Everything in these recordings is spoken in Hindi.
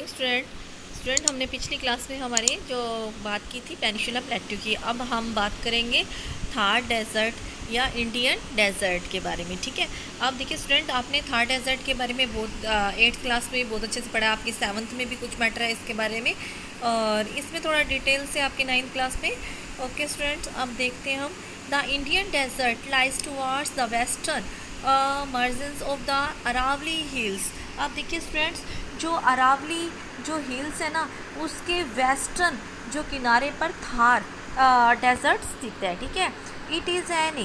मॉर्निंग स्टूडेंट हमने पिछली क्लास में हमारी जो बात की थी पेनिनसुला प्लेट्यू की। अब हम बात करेंगे थार डेजर्ट या इंडियन डेजर्ट के बारे में। ठीक है, अब देखिए स्टूडेंट, आपने थार डेजर्ट के बारे में बहुत 8th क्लास में बहुत अच्छे से पढ़ा। आपकी 7th में भी कुछ मैटर है इसके बारे में, और इसमें थोड़ा डिटेल से आपकी 9th क्लास में। ओके स्टूडेंट, अब देखते हैं हम। The Indian desert lies towards the western margins of the Aravalli hills. अब देखिए स्टूडेंट्स, जो अरावली जो हिल्स है ना, उसके वेस्टर्न जो किनारे पर थार डेजर्ट स्थित है। ठीक है, इट इज़ एन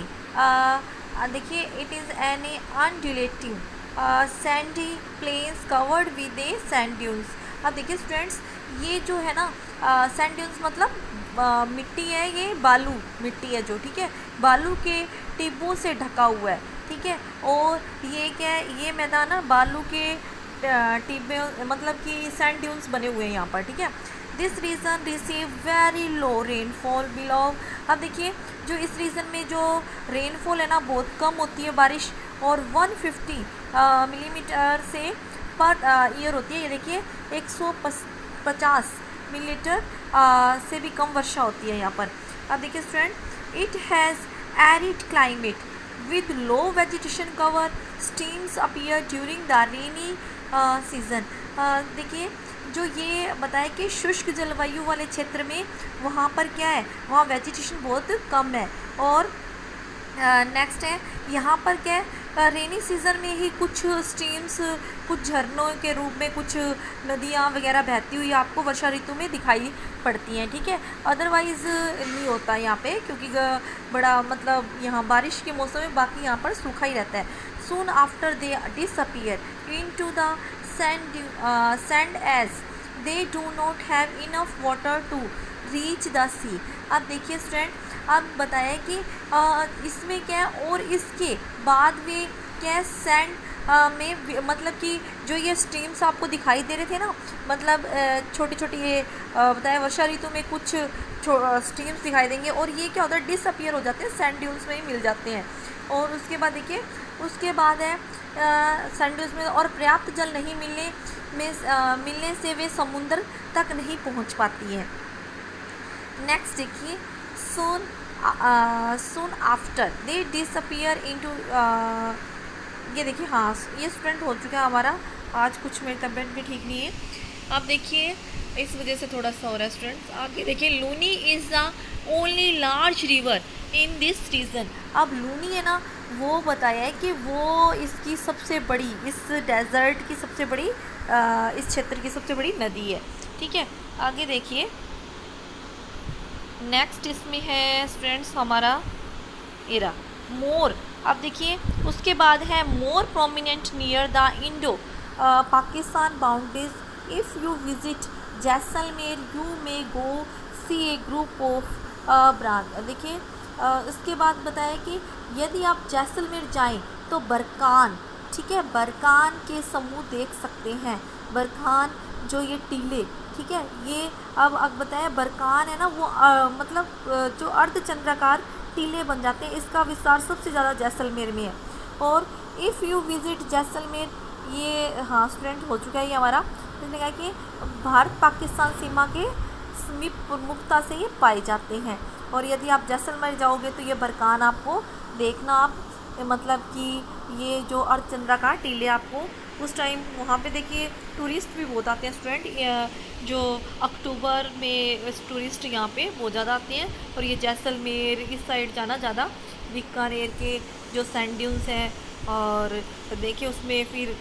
देखिए it is an undulative sandy plains covered with a sand dunes. अब देखिए स्टूडेंट्स, ये जो है ना सैंड ड्यून्स मतलब मिट्टी है, ये बालू मिट्टी है जो, ठीक है, बालू के टिब्बों से ढका हुआ है। ठीक है, और ये क्या है, ये मैदान ना बालू के टिब्बे मतलब कि सैंड ड्यून्स बने हुए हैं यहाँ पर। ठीक है, this region receive very low rainfall below. अब देखिए, जो इस रीजन में जो रेनफॉल है ना बहुत कम होती है बारिश, और 150 मिलीमीटर से पर ईयर होती है। ये देखिए 150 मिलीमीटर से भी कम वर्षा होती है यहाँ पर। अब देखिए student, it has arid climate with low vegetation cover, streams appear during the rainy season। देखिए, जो ये बताया कि शुष्क जलवायु वाले क्षेत्र में वहाँ पर क्या है, वहाँ वेजिटेशन बहुत कम है। और नेक्स्ट है यहाँ पर क्या है, रेनी सीज़न में ही कुछ स्ट्रीम्स, कुछ झरनों के रूप में कुछ नदियाँ वगैरह बहती हुई आपको वर्षा ऋतु में दिखाई पड़ती हैं। ठीक है, अदरवाइज़ नहीं होता यहाँ पे, क्योंकि बड़ा मतलब यहाँ बारिश के मौसम में बाकी यहाँ पर सूखा ही रहता है। Soon after they disappear into the sand as they do not have enough water to reach the sea. अब देखिए स्टूडेंट, अब बताया कि इसमें क्या है, और इसके बाद में क्या है, सैंड में मतलब कि जो ये स्ट्रीम्स आपको दिखाई दे रहे थे ना, मतलब छोटी छोटी ये बताया वर्षा ऋतु में कुछ स्ट्रीम्स दिखाई देंगे, और ये क्या होता है, डिसअपीयर हो जाते हैं, सैंड ड्यून्स में ही मिल जाते हैं। और उसके बाद देखिए, उसके बाद है सैंड ड्यून्स में और पर्याप्त जल नहीं मिलने से वे समुद्र तक नहीं पहुंच पाती है। नेक्स्ट देखिए, soon after they disappear into ये देखिए, हाँ ये स्टूडेंट हो चुका है हमारा। आज कुछ मेरी तबीयत भी ठीक नहीं है, आप देखिए इस वजह से थोड़ा सा हो रहा है स्टूडेंट्स। आगे देखिए, Luni is the only large river in this region. अब लूनी है ना, वो बताया है कि वो इसकी सबसे बड़ी, इस डेजर्ट की सबसे बड़ी इस क्षेत्र की सबसे बड़ी नदी है। ठीक है, आगे देखिए, नेक्स्ट इसमें है स्टूडेंट्स हमारा इरा मोर। अब देखिए, उसके बाद है more prominent near the Indo Pakistan boundaries. If you visit Jaisalmer you may go see a group of brand. देखिए, इसके बाद बताया कि यदि आप जैसलमेर जाएं तो बरकान, ठीक है, बरकान के समूह देख सकते हैं। बरकान जो ये टीले, ठीक है, ये अब बताया बरकान है ना, वो मतलब जो अर्धचंद्राकार टीले बन जाते हैं, इसका विस्तार सबसे ज़्यादा जैसलमेर में है। और इफ़ यू विज़िट जैसलमेर, ये हाँ स्टूडेंट हो चुका है ये हमारा। इसने कहा कि भारत पाकिस्तान सीमा के समीप प्रमुखता से ये पाए जाते हैं। और यदि आप जैसलमेर जाओगे तो ये बरकान आपको देखना, आप मतलब कि ये जो अर्धचंद्राकार टीले आपको उस टाइम वहाँ पे देखिए टूरिस्ट भी बहुत आते हैं स्टूडेंट। जो अक्टूबर में टूरिस्ट यहाँ पे बहुत ज़्यादा आते हैं, और ये जैसलमेर इस साइड जाना ज़्यादा, बीकानेर के जो सैंड ड्यून्स हैं, और देखिए उसमें फिर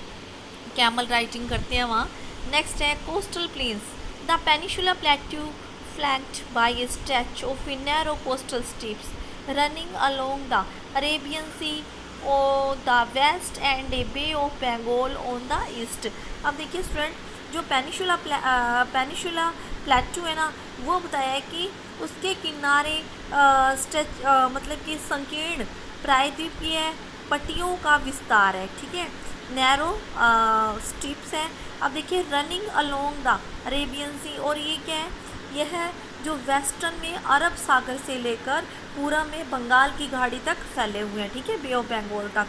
कैमल राइडिंग करते हैं वहाँ। नेक्स्ट है coastal planes, the peninsula plateau flanked by a stretch of narrow coastal strips running along the Arabian Sea on the west and a Bay of Bengal on the east। अब देखिए स्टूडेंट, जो पेनिनसुला प्लेट्यू है ना, वो बताया है कि उसके किनारे स्ट्रेच मतलब कि संकीर्ण प्रायद्वीपीय पट्टियों का विस्तार है। ठीक है, नैरो स्ट्रिप्स हैं। अब देखिए, रनिंग अलोंग द अरेबियन सी, और ये क्या है, यह जो वेस्टर्न में अरब सागर से लेकर पूरब में बंगाल की खाड़ी तक फैले हुए हैं। ठीक है, बे ऑफ बंगाल तक।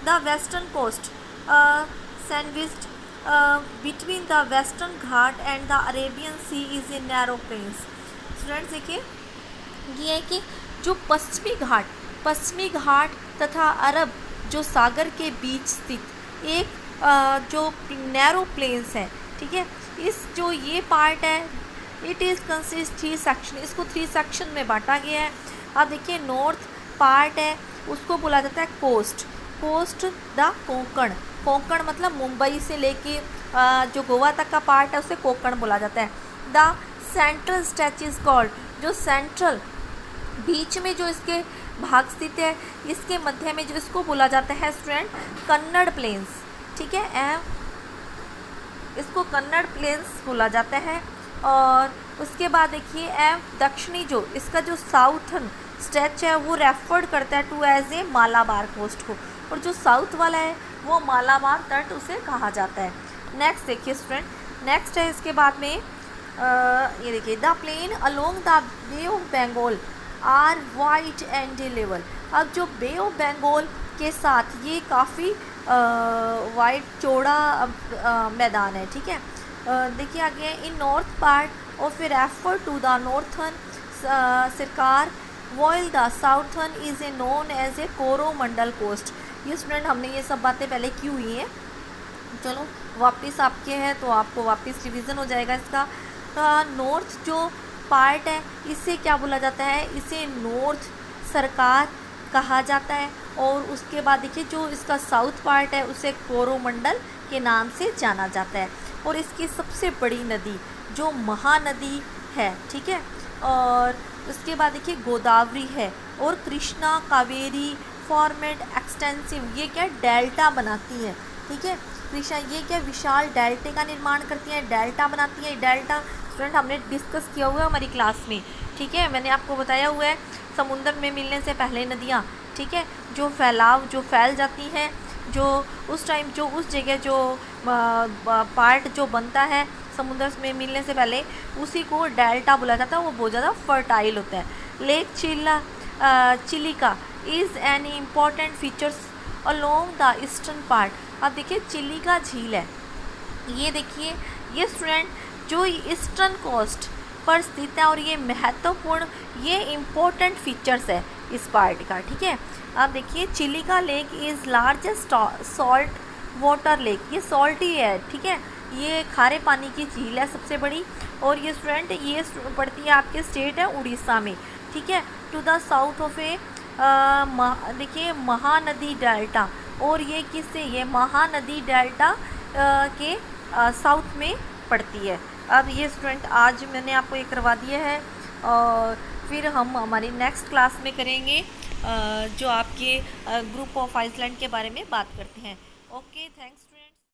The western coast sandwiched between the western Ghat and the Arabian sea is a narrow plains. Students देखिए, ये है कि जो पश्चिमी घाट तथा अरब जो सागर के बीच स्थित एक जो नैरो प्लेन्स है, ठीक है, इस जो ये पार्ट है इट इज़ कंसिस्ट 3 सेक्शन, इसको 3 सेक्शन में बांटा गया है। अब देखिए नॉर्थ पार्ट है उसको बोला जाता है कोस्ट द कोंकण मतलब मुंबई से लेके जो गोवा तक का पार्ट है उसे कोंकण बोला जाता है। The central stretch is called, जो सेंट्रल बीच में जो इसके भाग स्थित है इसके मध्य में जो इसको बोला जाता है स्टूडेंट कन्नड़ प्लेन्स, ठीक है, इसको कन्नड़ प्लेन्स बोला जाता है। और उसके बाद देखिए दक्षिणी जो इसका जो साउथर्न स्ट्रेच है वो रेफर्ड करता है to as a Malabar coast को, और जो साउथ वाला है वो मालाबार तट उसे कहा जाता है। नेक्स्ट देखिए स्टूडेंट, नेक्स्ट है इसके बाद में ये देखिए the plain along the bay of Bengal are wide and level. अब जो बे ऑफ बंगाल के साथ ये काफ़ी वाइड चौड़ा मैदान है, ठीक है। देखिए आगे in north part of a refer to the northern Sarkar while the southern is a known as a Coromandel coast. ये स्टूडेंट हमने ये सब बातें पहले की हुई हैं, चलो वापस आपके हैं तो आपको वापस रिवीजन हो जाएगा इसका। नॉर्थ जो पार्ट है इसे क्या बोला जाता है, इसे नॉर्थ सरकार कहा जाता है। और उसके बाद देखिए जो इसका साउथ पार्ट है उसे कोरोमंडल के नाम से जाना जाता है। और इसकी सबसे बड़ी नदी जो महानदी है, ठीक है। और उसके बाद देखिए गोदावरी है और कृष्णा कावेरी फॉर्मेट एक्सटेंसिव, ये क्या डेल्टा बनाती है, ठीक है। कृष्णा ये क्या विशाल डेल्टे का निर्माण करती है, डेल्टा बनाती है। डेल्टा स्टूडेंट हमने डिस्कस किया हुआ है हमारी क्लास में, ठीक है, मैंने आपको बताया हुआ है समुद्र में मिलने से पहले नदियाँ, ठीक है, जो फैल जाती हैं, जो उस टाइम जो उस जगह जो पार्ट जो बनता है समुद्र में मिलने से पहले उसी को डेल्टा बोला जाता है, वो बहुत ज़्यादा फर्टाइल होता है। Lake Chilika is an important features along the eastern part. अब देखिए चिलिका झील है, ये देखिए ये स्टूडेंट जो ईस्टर्न कोस्ट पर स्थित है और ये महत्वपूर्ण ये इम्पोर्टेंट फीचर्स है इस पार्ट का, ठीक है। अब देखिए Chilika lake is largest salt water lake, ये सॉल्टी है, ठीक है, ये खारे पानी की झील है सबसे बड़ी। और ये स्टूडेंट ये पड़ती है आपके स्टेट है उड़ीसा में, ठीक है, टू द साउथ ऑफ ए देखिए महानदी डेल्टा। और ये किससे, ये महानदी डेल्टा के साउथ में पड़ती है। अब ये स्टूडेंट आज मैंने आपको ये करवा दिया है और फिर हम हमारी नेक्स्ट क्लास में करेंगे जो आपके ग्रुप ऑफ आइसलैंड के बारे में बात करते हैं। Okay, thanks.